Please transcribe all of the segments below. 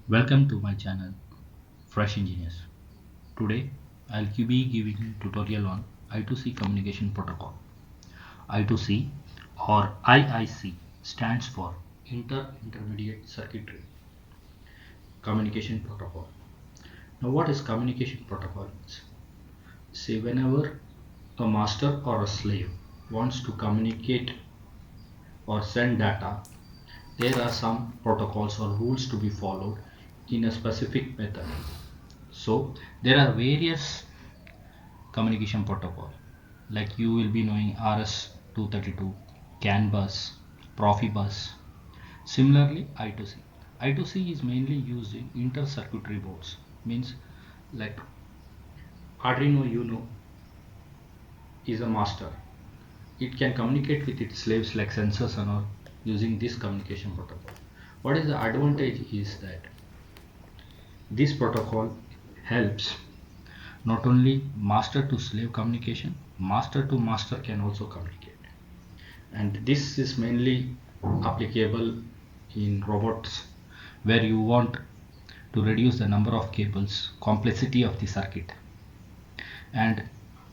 Welcome to my channel Fresh Engineers. Today I'll be giving tutorial on I2C communication protocol. I2C or IIC stands for Intermediate Circuitry Communication Protocol. Now what is communication protocol means? Say whenever a master or a slave wants to communicate or send data, there are some protocols or rules to be followed in a specific method. So there are various communication protocol like you will be knowing RS-232, CAN bus, Profibus. Similarly I2C. I2C is mainly used in inter-circuitry boards, means like Arduino is a master. It can communicate with its slaves like sensors and all using this communication protocol. What is the advantage is that this protocol helps not only master to slave communication, master to master can also communicate. And this is mainly applicable in robots where you want to reduce the number of cables, complexity of the circuit. And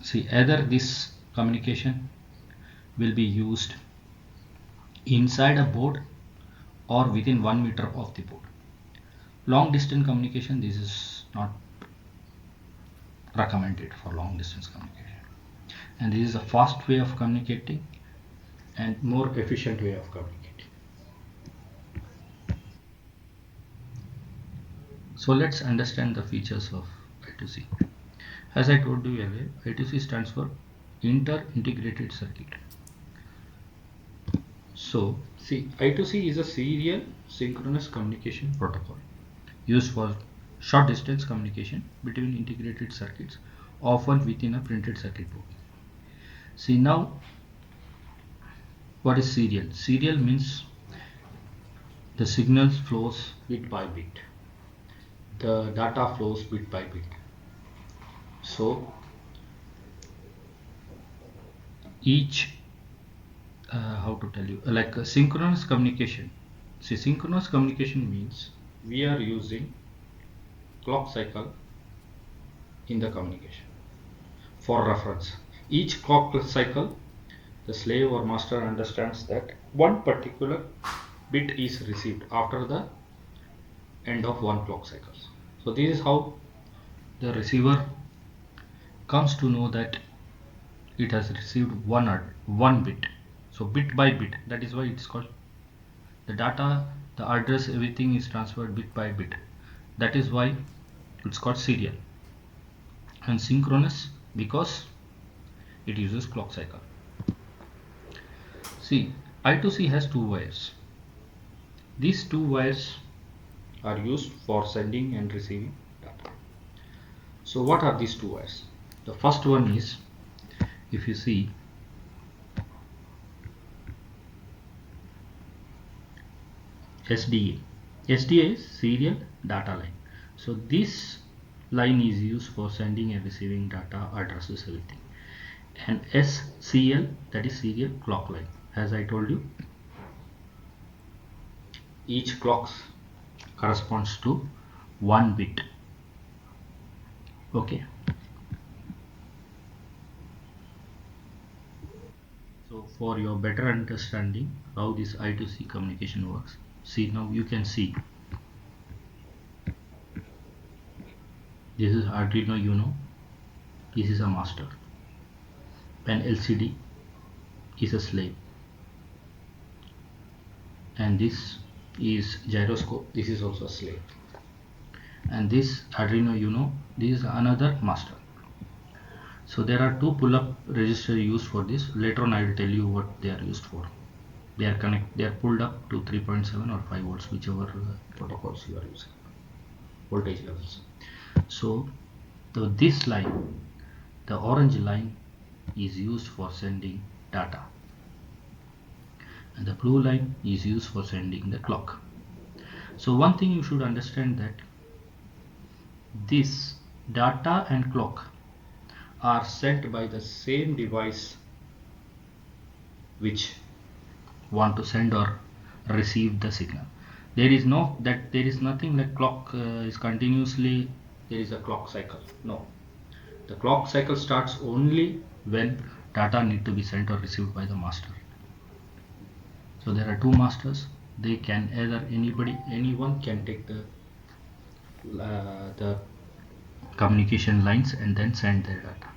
see, either this communication will be used inside a board or within 1 meter of the board. Long distance communication, this is not recommended for long distance communication. And this is a fast way of communicating and more efficient way of communicating. So let's understand the features of I2C. As I told you earlier, I2C stands for Inter-Integrated Circuit. So see, I2C is a serial synchronous communication protocol used for short distance communication between integrated circuits, often within a printed circuit board. See now, what is serial? Serial means the signal flows bit by bit. The data flows bit by bit. So each how to tell you, like a synchronous communication. See, synchronous communication means we are using clock cycle in the communication. For reference, each clock cycle, the slave or master understands that one particular bit is received after the end of one clock cycle. So this is how the receiver comes to know that it has received one bit. So bit by bit, that is why it's called the data, the address, everything is transferred bit by bit. That is why it's called serial. And synchronous because it uses clock cycle. See, I2C has two wires. These two wires are used for sending and receiving data. So what are these two wires? The first one is, if you see, SDA. SDA is serial data line. So this line is used for sending and receiving data, addresses, everything. And SCL, that is serial clock line. As I told you, each clock corresponds to one bit. Okay. So for your better understanding how this I2C communication works, see now you can see this is Arduino Uno, this is a master, and LCD is a slave, and this is gyroscope, this is also a slave, and this Arduino Uno, this is another master. So there are two pull-up registers used for this. Later on I will tell you what they are used for. They are pulled up to 3.7 or 5 volts, whichever protocols you are using, voltage levels. So this line, the orange line, is used for sending data, and the blue line is used for sending the clock. So one thing you should understand that this data and clock are sent by the same device which want to send or receive the signal. There is nothing like clock is continuously, there is a clock cycle. No, the clock cycle starts only when data need to be sent or received by the master. So there are two masters. They can either anyone can take the communication lines and then send their data.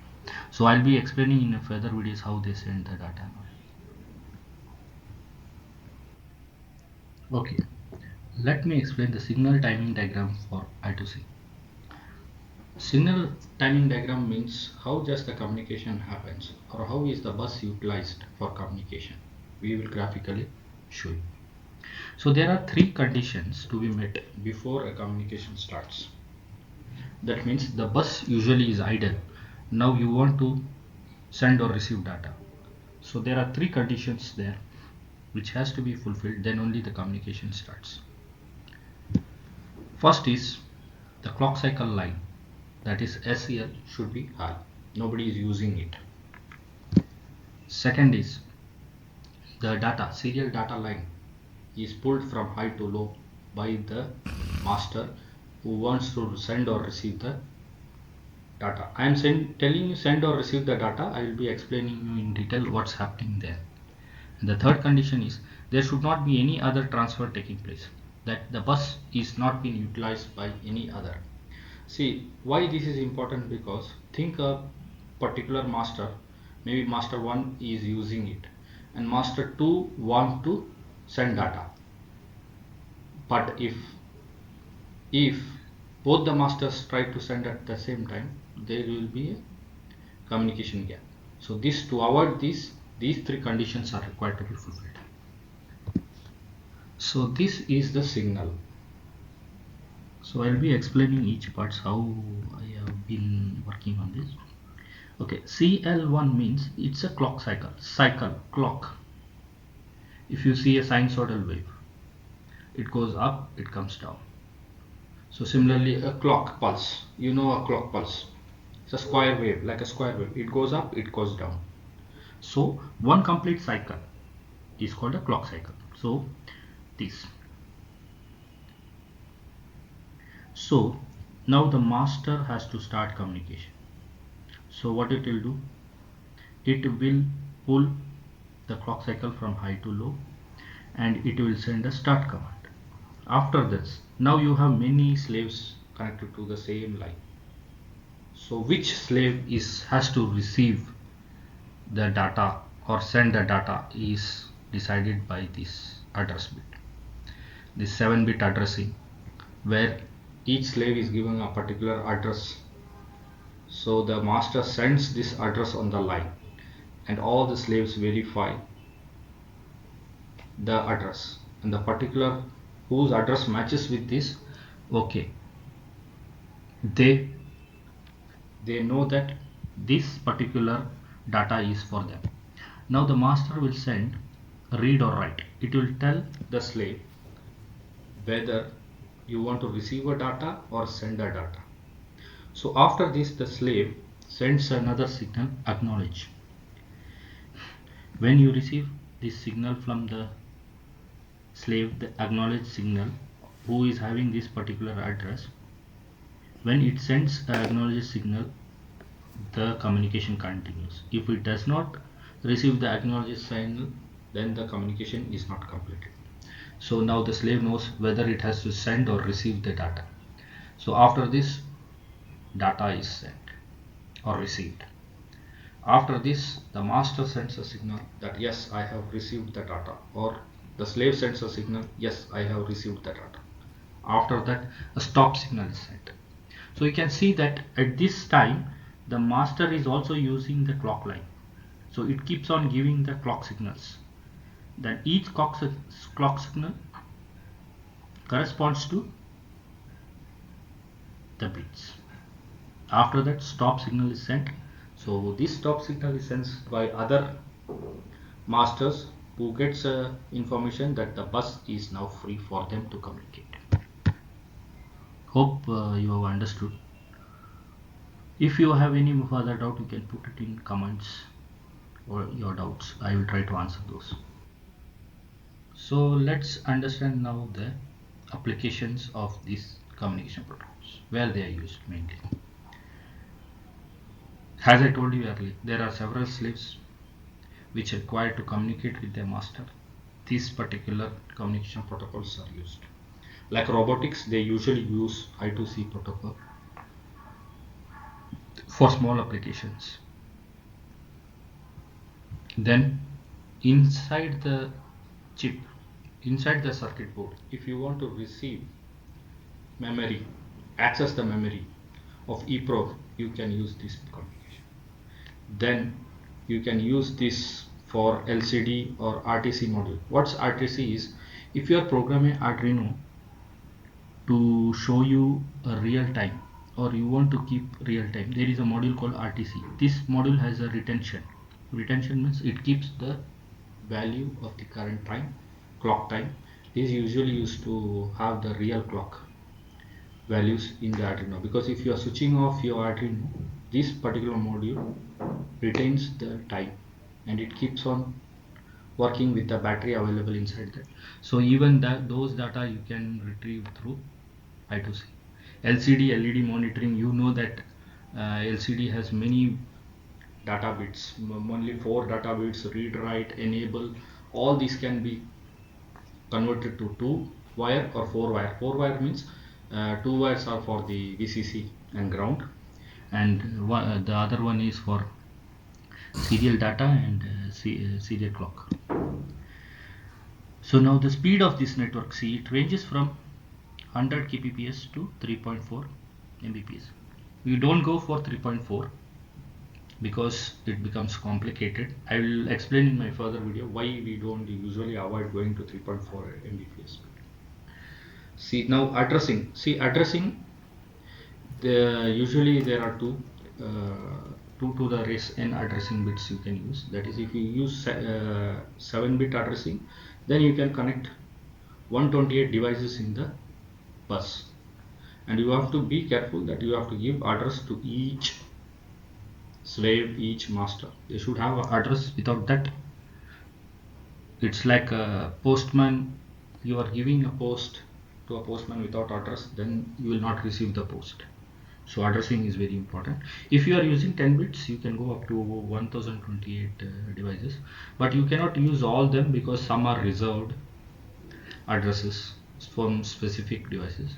So I'll be explaining in further videos how they send the data. Okay, let me explain the signal timing diagram for I2C. Signal timing diagram means how just the communication happens or how is the bus utilized for communication. We will graphically show you. So there are three conditions to be met before a communication starts. That means the bus usually is idle. Now you want to send or receive data. So there are three conditions there which has to be fulfilled, then only the communication starts. First is the clock cycle line, that is SCL, should be high. Nobody is using it. Second is the data, serial data line is pulled from high to low by the master who wants to send or receive the data. I am telling you send or receive the data. I will be explaining you in detail what's happening there. And the third condition is there should not be any other transfer taking place, that the bus is not being utilized by any other. See why this is important, because think a particular master, maybe master 1 is using it and master 2 want to send data, but if both the masters try to send at the same time, there will be a communication gap. So this, to avoid this, these three conditions are required to be fulfilled. So this is the signal. So I'll be explaining each parts how I have been working on this. Okay, CL1 means it's a clock clock. If you see a sinusoidal wave, it goes up, it comes down. So similarly a clock pulse, you know a clock pulse, it's a square wave, like a square wave, it goes up, it goes down. So one complete cycle is called a clock cycle. So this. So now the master has to start communication. So what it will do, it will pull the clock cycle from high to low and it will send a start command. After this, now you have many slaves connected to the same line. So which slave has to receive the data or send the data is decided by this address bit, this 7-bit addressing, where each slave is given a particular address. So the master sends this address on the line and all the slaves verify the address, and the particular whose address matches with this, okay, they know that this particular data is for them. Now the master will send read or write. It will tell the slave whether you want to receive a data or send a data. So after this, the slave sends another signal, acknowledge. When you receive this signal from the slave, the acknowledge signal, who is having this particular address, when it sends the acknowledge signal, the communication continues. If it does not receive the acknowledge signal, then the communication is not completed. So now the slave knows whether it has to send or receive the data. So after this, data is sent or received. After this, the master sends a signal that yes, I have received the data, or the slave sends a signal, yes, I have received the data. After that, a stop signal is sent. So you can see that at this time the master is also using the clock line. So it keeps on giving the clock signals. Then each clock signal corresponds to the bits. After that, stop signal is sent. So this stop signal is sent by other masters who gets information that the bus is now free for them to communicate. Hope you have understood. If you have any further doubt, you can put it in comments or your doubts. I will try to answer those. So let's understand now the applications of these communication protocols, where they are used mainly. As I told you earlier, there are several slaves which are required to communicate with their master. These particular communication protocols are used. Like robotics, they usually use I2C protocol for small applications. Then inside the chip, inside the circuit board, if you want to receive memory, access the memory of EEPROM, you can use this communication. Then you can use this for LCD or RTC module. What's RTC is, if you are programming Arduino to show you a real time, or you want to keep real time, there is a module called RTC. This module has a retention means it keeps the value of the current time, clock time. This is usually used to have the real clock values in the Arduino, because if you are switching off your Arduino, this particular module retains the time and it keeps on working with the battery available inside that. So even that, those data you can retrieve through I2C. LCD LED monitoring, you know that LCD has many data bits, only 4 data bits, read, write, enable. All these can be converted to 2 wire or 4 wire. 4 wire means 2 wires are for the VCC and ground, and the other one is for serial data and serial clock. So now the speed of this network, see, it ranges from 100 kbps to 3.4 mbps. We don't go for 3.4 because it becomes complicated. I will explain in my further video why we don't usually avoid going to 3.4 mbps speed. See, now addressing. See, addressing, usually there are two to the raise n addressing bits you can use. That is, if you use 7-bit addressing, then you can connect 128 devices in the bus, and you have to be careful that you have to give address to each slave, each master. They should have an address. Without that, it's like a postman. You are giving a post to a postman without address, then you will not receive the post. So addressing is very important. If you are using 10 bits, you can go up to 1028 devices, but you cannot use all them because some are reserved addresses from specific devices.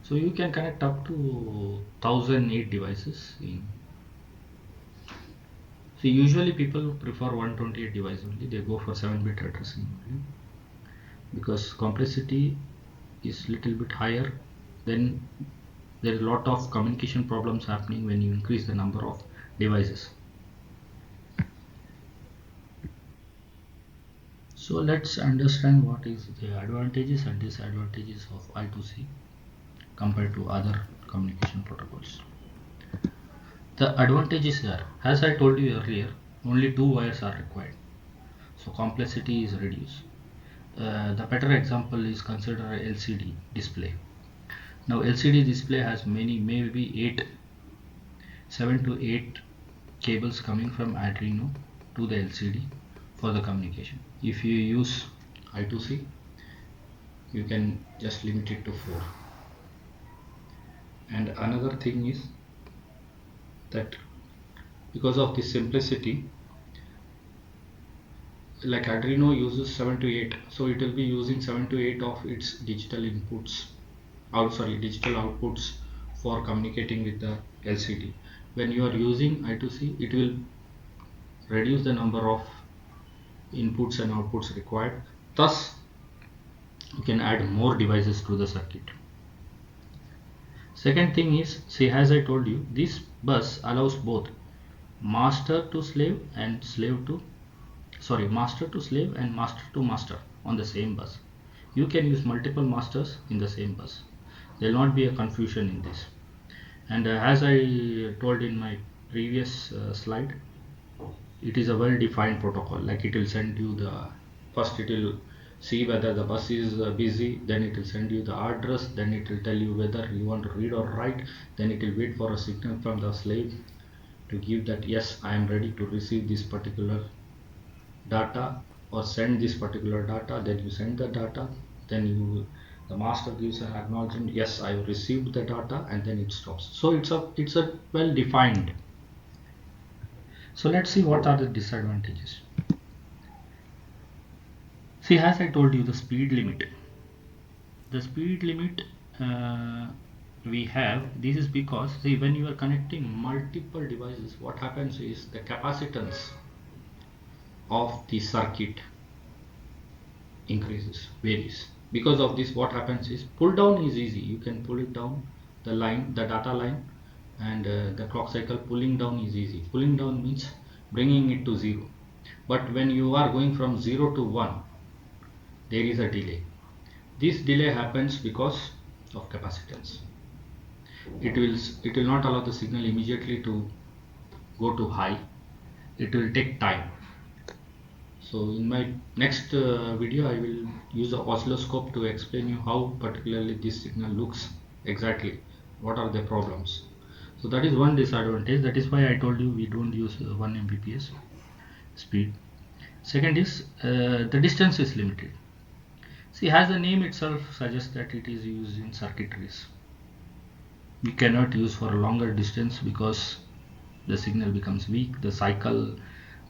So you can connect up to 1008 devices in. So usually people prefer 128 device only. They go for 7-bit addressing only because complexity is little bit higher. Then there is a lot of communication problems happening when you increase the number of devices. So let's understand what is the advantages and disadvantages of I2C compared to other communication protocols. The advantages are, as I told you earlier, only 2 wires are required, so complexity is reduced. The better example is consider a LCD display. Now LCD display has maybe 7 to 8 cables coming from Arduino to the LCD for the communication. If you use I2C, you can just limit it to 4. And another thing is that because of the simplicity, like Arduino uses 7 to 8, so it will be using 7 to 8 of its digital inputs, digital outputs for communicating with the LCD. When you are using I2C, it will reduce the number of inputs and outputs required. Thus, you can add more devices to the circuit. Second thing is, see, as I told you, this bus allows both master to slave and master to slave and master to master on the same bus. You can use multiple masters in the same bus. There will not be a confusion in this. And as I told in my previous slide, it is a well defined protocol. Like it will send you first it will see whether the bus is busy, then it will send you the address, then it will tell you whether you want to read or write, then it will wait for a signal from the slave to give that yes, I am ready to receive this particular data or send this particular data. Then you send the data, then you The master gives an acknowledgement, yes, I received the data, and then it stops. So it's a well defined. So let's see what are the disadvantages. See, as I told you, the speed limit. The speed limit we have, this is because, see, when you are connecting multiple devices, what happens is the capacitance of the circuit increases, varies. Because of this, what happens is pull down is easy. You can pull it down, the line, the data line, and the clock cycle pulling down is easy. Pulling down means bringing it to 0. But when you are going from 0 to 1, there is a delay. This delay happens because of capacitance. It will not allow the signal immediately to go to high. It will take time. So in my next video, I will use an oscilloscope to explain you how particularly this signal looks exactly. What are the problems? So that is one disadvantage. That is why I told you we don't use 1 Mbps speed. Second is the distance is limited. See, as the name itself suggests that it is used in circuitries. We cannot use for a longer distance because the signal becomes weak. The cycle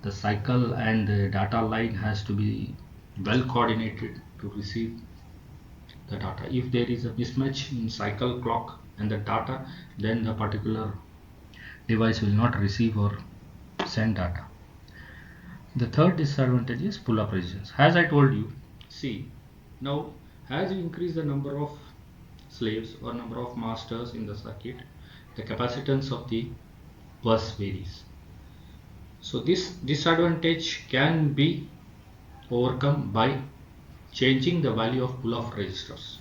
and the data line has to be well coordinated to receive the data. If there is a mismatch in cycle clock and the data, then the particular device will not receive or send data. The third disadvantage is pull-up resistance. As I told you, see, now as you increase the number of slaves or number of masters in the circuit, the capacitance of the bus varies. So this disadvantage can be overcome by changing the value of pull-off resistors.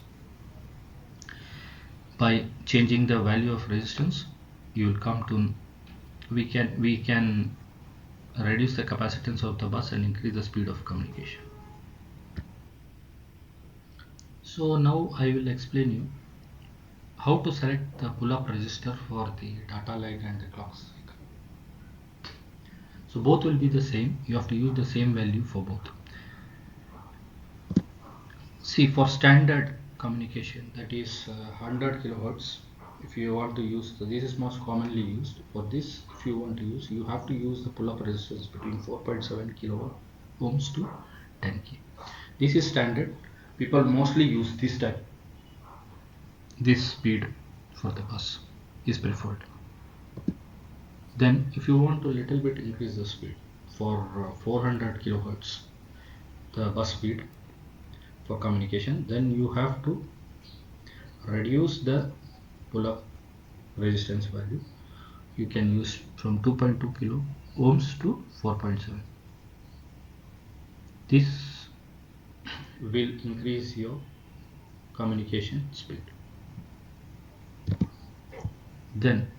By changing the value of resistance, you will come to we can reduce the capacitance of the bus and increase the speed of communication. So now I will explain you how to select the pull-up resistor for the data line and the clock cycle. So both will be the same. You have to use the same value for both. See, for standard communication, that is 100 kilohertz. If you want to use this is most commonly used for this. If you want to use, you have to use the pull-up resistance between 4.7 kilo ohms to 10k. This is standard. People mostly use this type. This speed for the bus is preferred. Then if you want to little bit increase the speed for 400 kilohertz, the bus speed for communication, then you have to reduce the pull-up resistance value. You can use from 2.2 kilo ohms to 4.7. This will increase your communication speed. Then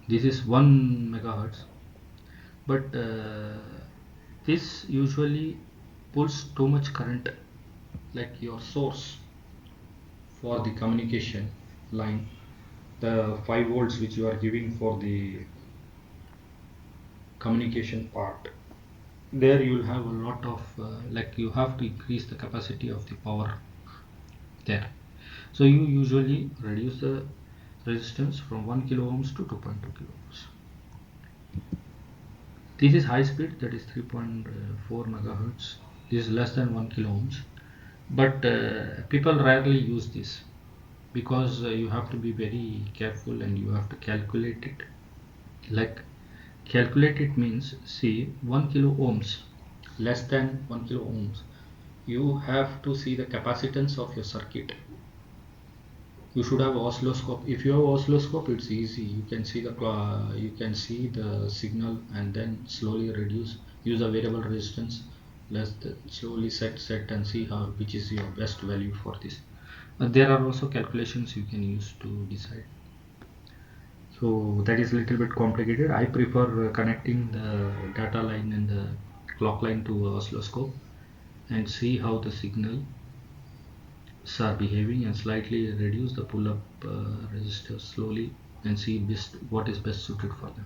this is 1 megahertz, but this usually pulls too much current, like your source for the communication line, the 5 volts which you are giving for the communication part, there you will have a lot of like you have to increase the capacity of the power there. So you usually reduce the resistance from 1 kilo ohms to 2.2 kilo ohms. This is high speed, that is 3.4 megahertz. This is less than 1 kilo ohms, but people rarely use this because you have to be very careful and you have to calculate it. Like calculate it means, see, 1 kilo ohms, less than 1 kilo ohms, you have to see the capacitance of your circuit. You should have oscilloscope. If you have oscilloscope, it's easy. You can see the signal and then slowly reduce. Use a variable resistance. Slowly set and see which is your best value for this. There are also calculations you can use to decide. So that is a little bit complicated. I prefer connecting the data line and the clock line to oscilloscope and see how the signal are behaving and slightly reduce the pull-up resistors slowly and see what is best suited for them.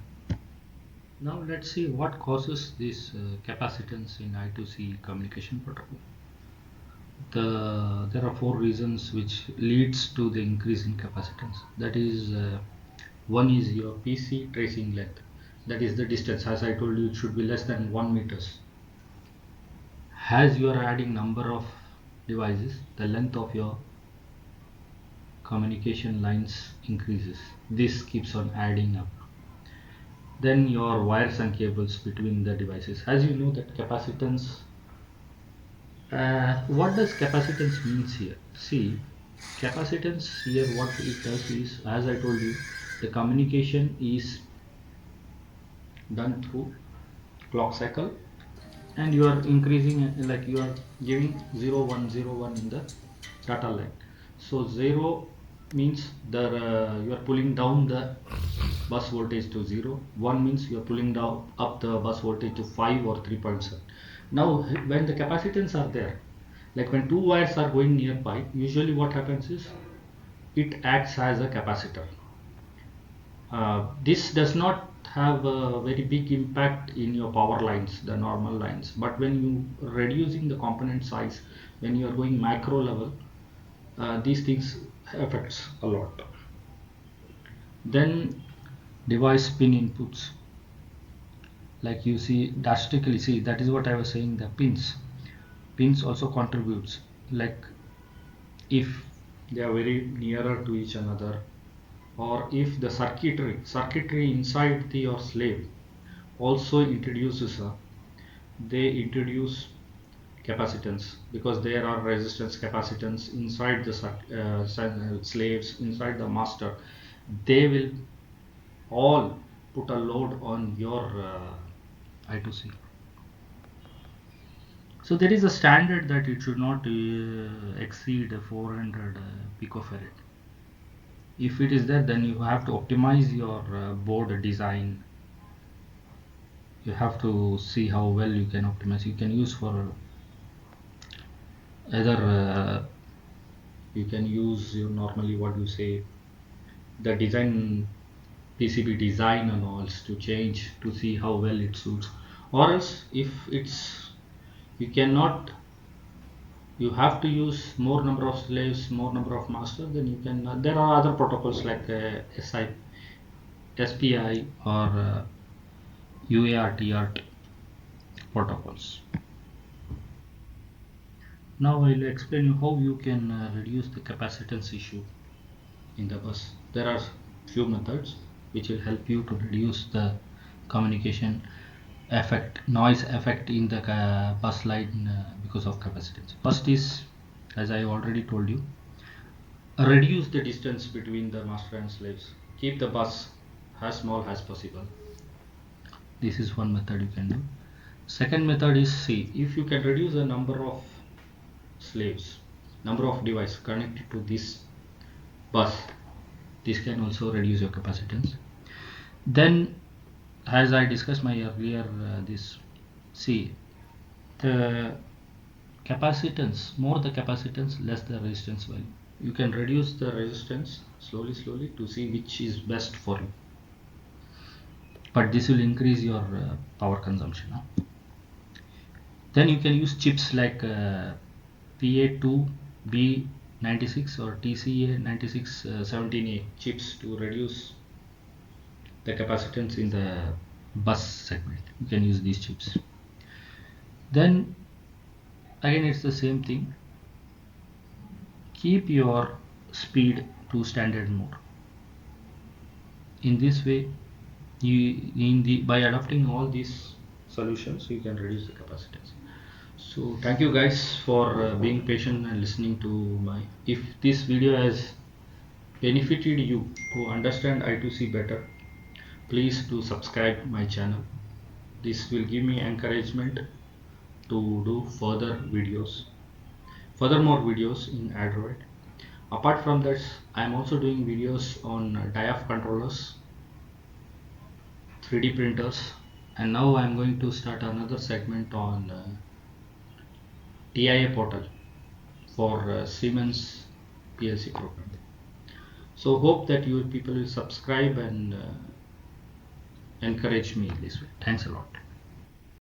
Now let's see what causes this capacitance in I2C communication protocol. There are four reasons which leads to the increase in capacitance. That is, one is your PC tracing length. That is the distance. As I told you, it should be less than 1 meters. As you are adding number of devices, the length of your communication lines increases. This keeps on adding up. Then your wires and cables between the devices. As you know that capacitance, what does capacitance means here? See, capacitance here, what it does is, as I told you, the communication is done through clock cycle, and you are increasing, like you are giving 0 1 0 1 in the data line. So 0 means the you are pulling down the bus voltage to 0. 1 means you are pulling down up the bus voltage to 5 or 3.7. Now when the capacitance are there, like when two wires are going nearby, usually what happens is it acts as a capacitor. This does not have a very big impact in your power lines, the normal lines, but when you reducing the component size, when you are going macro level, these things affects a lot. Then device pin inputs, like you see drastically, see, that is what I was saying, the pins also contributes, like if they are very nearer to each another, or if the circuitry inside your slave also introduces they introduce capacitance, because there are resistance capacitance inside the slaves, inside the master. They will all put a load on your I2C. So there is a standard that it should not exceed 400 picofarad. If it is there, then you have to optimize your board design. You have to see how well you can optimize. You can use for either you can use normally what you say, the design, PCB design and all, to change to see how well it suits. Or else if it's, you cannot, you have to use more number of slaves, more number of masters, then you can, there are other protocols like SPI or UART protocols. Now I will explain you how you can reduce the capacitance issue in the bus. There are few methods which will help you to reduce the communication effect, noise effect in the bus line because of capacitance. First is, as I already told you, reduce the distance between the master and slaves. Keep the bus as small as possible. This is one method you can do. Second method is, see, if you can reduce the number of slaves, number of devices connected to this bus, this can also reduce your capacitance. Then, as I discussed my earlier this, see, the capacitance, more the capacitance, less the resistance value. You can reduce the resistance slowly to see which is best for you, but this will increase your power consumption. Then you can use chips like PA2B96 or TCA9617A chips to reduce the capacitance in the bus segment. You can use these chips. Then again it's the same thing, keep your speed to standard mode. In this way, by adopting all these solutions, you can reduce the capacitance. So thank you guys for being patient and listening to my, if this video has benefited you to understand I2C better, please do subscribe my channel. This will give me encouragement to do further videos, furthermore videos in Android. Apart from that, I am also doing videos on DIAF controllers, 3D printers, and now I am going to start another segment on TIA portal for Siemens PLC program. So hope that you people will subscribe and encourage me this way. Thanks a lot.